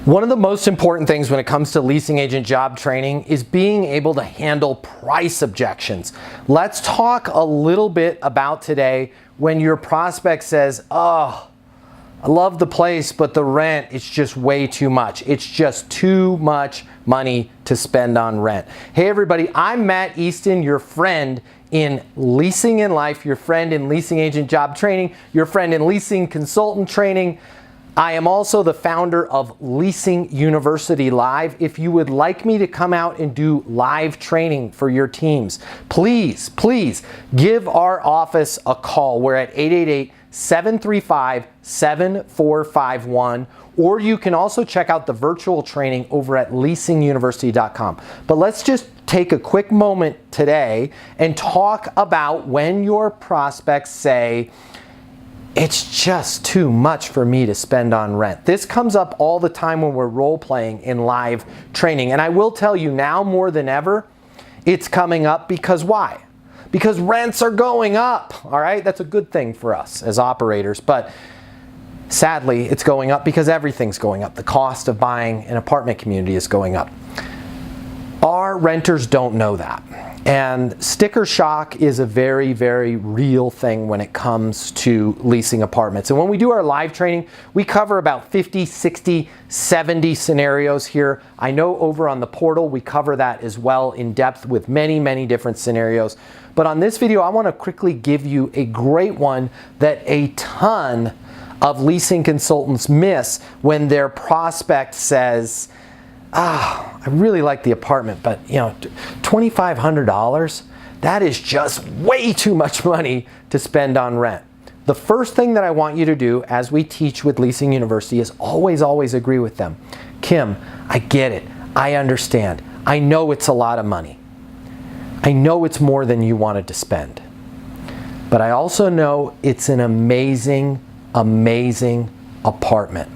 One of the most important things when it comes to leasing agent job training is being able to handle price objections. Let's talk a little bit about today when your prospect says, "Oh, I love the place, but the rent is just way too much. It's just too much money to spend on rent." Hey everybody, I'm Matt Easton, your friend in Leasing in Life, your friend in Leasing Agent Job Training, your friend in Leasing Consultant Training. I am also the founder of Leasing University Live. If you would like me to come out and do live training for your teams, please give our office a call. We're at 888-735-7451, or you can also check out the virtual training over at leasinguniversity.com. But let's just take a quick moment today and talk about when your prospects say, "It's just too much for me to spend on rent." This comes up all the time when we're role playing in live training. And I will tell you now more than ever, it's coming up because why? Because rents are going up, all right? That's a good thing for us as operators. But sadly, it's going up because everything's going up. The cost of buying an apartment community is going up. Our renters don't know that. And sticker shock is a very, very real thing when it comes to leasing apartments. And when we do our live training, we cover about 50, 60, 70 scenarios here. I know over on the portal, we cover that as well in depth with many, many different scenarios. But on this video, I want to quickly give you a great one that a ton of leasing consultants miss when their prospect says, "I really like the apartment, but $2,500, that is just way too much money to spend on rent." The first thing that I want you to do as we teach with Leasing University is always agree with them. "Kim, I get it. I understand. I know it's a lot of money. I know it's more than you wanted to spend. But I also know it's an amazing, amazing apartment.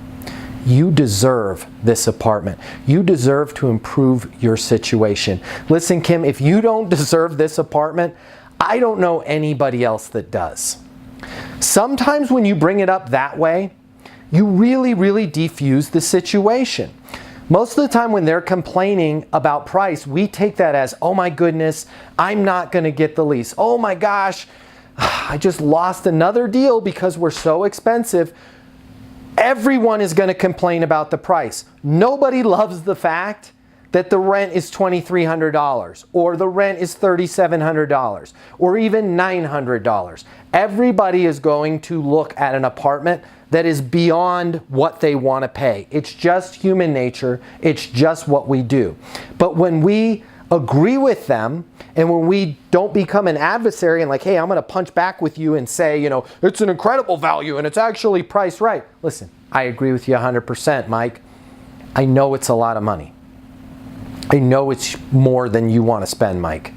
You deserve this apartment. You deserve to improve your situation. Listen, Kim, if you don't deserve this apartment, I don't know anybody else that does." Sometimes when you bring it up that way, you really defuse the situation. Most of the time when they're complaining about price, we take that as, "Oh my goodness, I'm not gonna get the lease. Oh my gosh, I just lost another deal because we're so expensive." Everyone is going to complain about the price. Nobody loves the fact that the rent is $2,300 or the rent is $3,700 or even $900. Everybody is going to look at an apartment that is beyond what they want to pay. It's just human nature. It's just what we do. But when we agree with them and when we don't become an adversary and like, "Hey, I'm going to punch back with you and say, it's an incredible value and it's actually priced right." Listen, I agree with you 100%, Mike. I know it's a lot of money. I know it's more than you want to spend, Mike.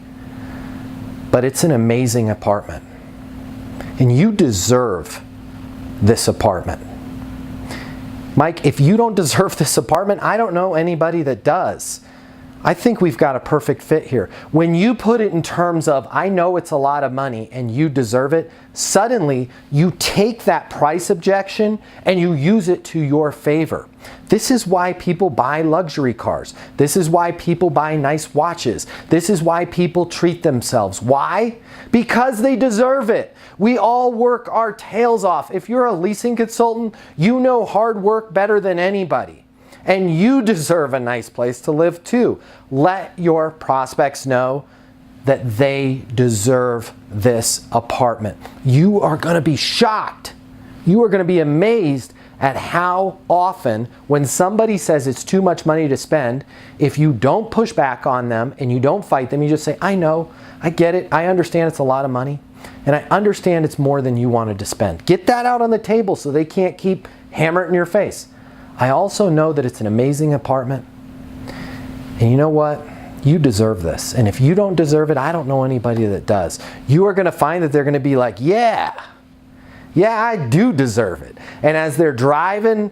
But it's an amazing apartment. And you deserve this apartment. Mike, if you don't deserve this apartment, I don't know anybody that does. I think we've got a perfect fit here. When you put it in terms of, "I know it's a lot of money and you deserve it," suddenly you take that price objection and you use it to your favor. This is why people buy luxury cars. This is why people buy nice watches. This is why people treat themselves. Why? Because they deserve it. We all work our tails off. If you're a leasing consultant, you know hard work better than anybody. And you deserve a nice place to live too. Let your prospects know that they deserve this apartment. You are going to be shocked. You are going to be amazed at how often when somebody says it's too much money to spend, if you don't push back on them and you don't fight them, you just say, "I know, I get it, I understand it's a lot of money, and I understand it's more than you wanted to spend." Get that out on the table so they can't keep hammering it in your face. "I also know that it's an amazing apartment. And you know what? You deserve this. And if you don't deserve it, I don't know anybody that does." You are going to find that they're going to be like, yeah, I do deserve it. And as they're driving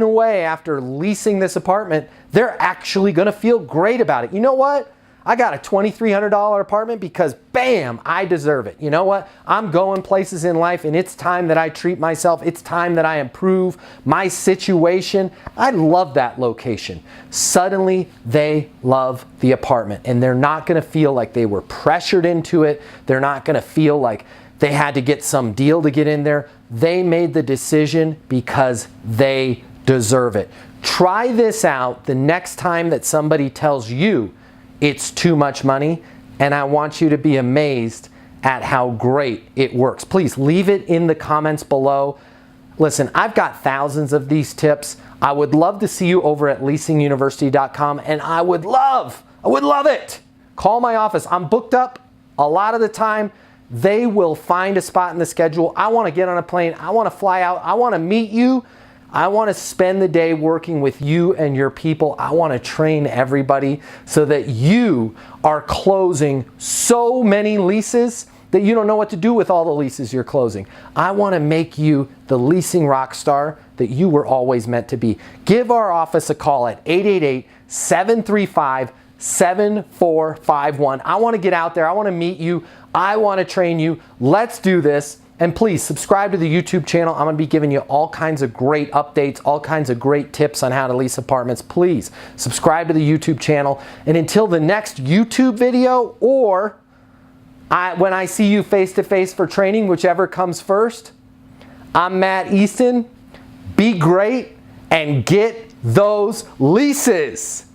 away after leasing this apartment, they're actually going to feel great about it. "You know what? I got a $2,300 apartment because bam, I deserve it. You know what? I'm going places in life and it's time that I treat myself. It's time that I improve my situation. I love that location. Suddenly they love the apartment and they're not going to feel like they were pressured into it. They're not going to feel like they had to get some deal to get in there. They made the decision because they deserve it. Try this out the next time that somebody tells you it's too much money, and I want you to be amazed at how great it works. Please leave it in the comments below. Listen, I've got thousands of these tips. I would love to see you over at leasinguniversity.com, and I would love it. Call my office. I'm booked up a lot of the time. They will find a spot in the schedule. I want to get on a plane. I want to fly out. I want to meet you. I want to spend the day working with you and your people. I want to train everybody so that you are closing so many leases that you don't know what to do with all the leases you're closing. I want to make you the leasing rock star that you were always meant to be. Give our office a call at 888-735-7451. I want to get out there. I want to meet you. I want to train you. Let's do this. And please subscribe to the YouTube channel. I'm going to be giving you all kinds of great updates, all kinds of great tips on how to lease apartments. Please subscribe to the YouTube channel. And until the next YouTube video, or when I see you face-to-face for training, whichever comes first, I'm Matt Easton. Be great and get those leases.